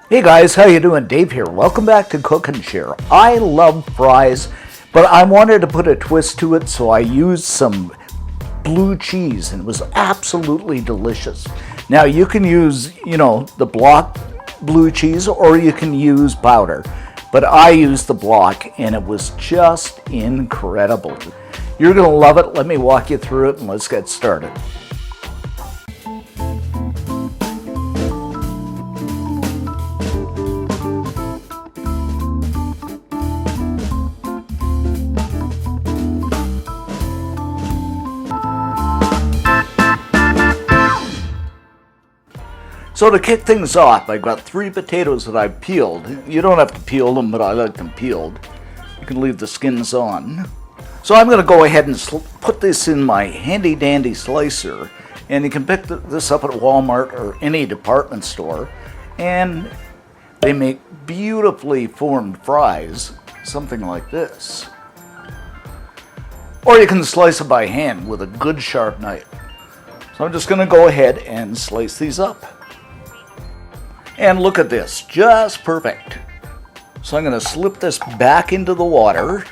Hey guys, how you doing? Dave here. Welcome back to Cook and Share. I love fries, but I wanted to put a twist to it, so I used some blue cheese, and it was absolutely delicious. Now you can use, the block blue cheese, or you can use powder, but I used the block, and it was just incredible. You're gonna love it. Let me walk you through it, and let's get started. So to kick things off, I've got 3 potatoes that I've peeled. You don't have to peel them, but I like them peeled. You can leave the skins on. So I'm going to go ahead and put this in my handy dandy slicer. And you can pick this up at Walmart or any department store. And they make beautifully formed fries, something like this. Or you can slice it by hand with a good sharp knife. So I'm just going to go ahead and slice these up. And look at this, just perfect. So I'm going to slip this back into the water.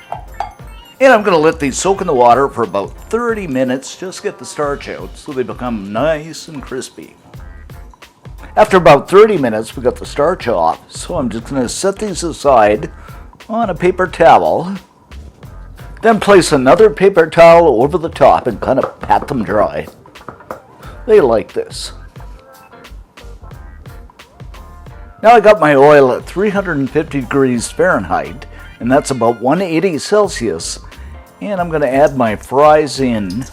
And I'm going to let these soak in the water for about 30 minutes, just get the starch out so they become nice and crispy. After about 30 minutes, we got the starch off. So I'm just going to set these aside on a paper towel. Then place another paper towel over the top and kind of pat them dry. They like this. Now I got my oil at 350 degrees Fahrenheit, and that's about 180 Celsius. And I'm going to add my fries in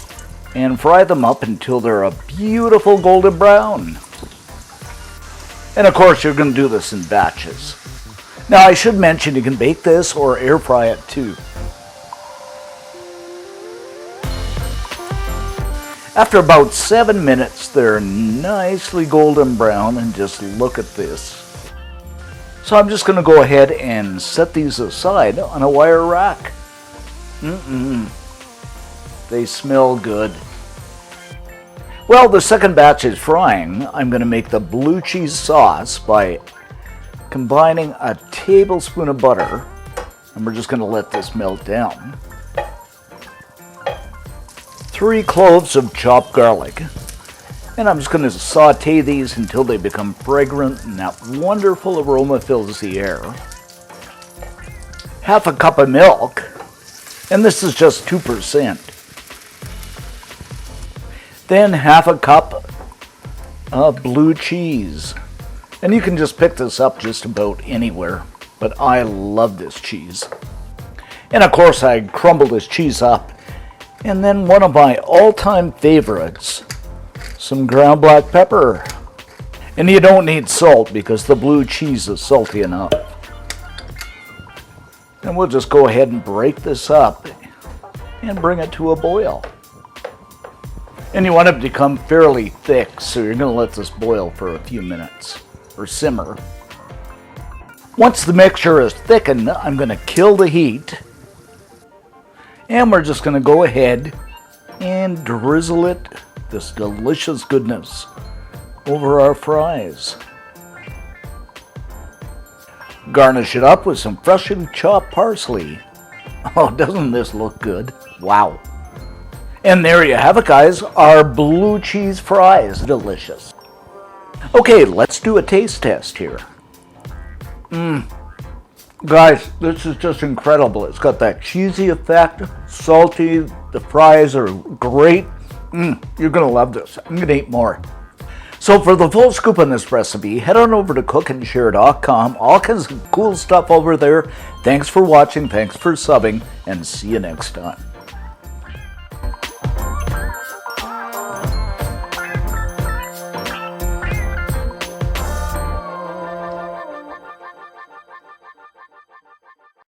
and fry them up until they're a beautiful golden brown. And of course you're going to do this in batches. Now I should mention you can bake this or air fry it too. After about 7 minutes, they're nicely golden brown, and just look at this. So I'm just going to go ahead and set these aside on a wire rack. They smell good. Well, the second batch is frying. I'm going to make the blue cheese sauce by combining a tablespoon of butter, and we're just going to let this melt down. 3 cloves of chopped garlic. And I'm just going to saute these until they become fragrant and that wonderful aroma fills the air. Half a cup of milk, and this is just 2%. Then half a cup of blue cheese. And you can just pick this up just about anywhere, but I love this cheese. And of course I crumble this cheese up. And then one of my all-time favorites, some ground black pepper. And you don't need salt because the blue cheese is salty enough. And we'll just go ahead and break this up and bring it to a boil. And you want it to become fairly thick, so you're going to let this boil for a few minutes, or simmer. Once the mixture is thickened, I'm going to kill the heat. And we're just going to go ahead and drizzle it, this delicious goodness, over our fries. Garnish it up with some freshly chopped parsley. Oh, doesn't this look good? Wow. And there you have it, guys, our blue cheese fries. Delicious. Okay, let's do a taste test here. Guys, this is just incredible. It's got that cheesy effect, salty, the fries are great. You're going to love this. I'm going to eat more. So for the full scoop on this recipe, head on over to cookandshare.com. All kinds of cool stuff over there. Thanks for watching, thanks for subbing, and see you next time.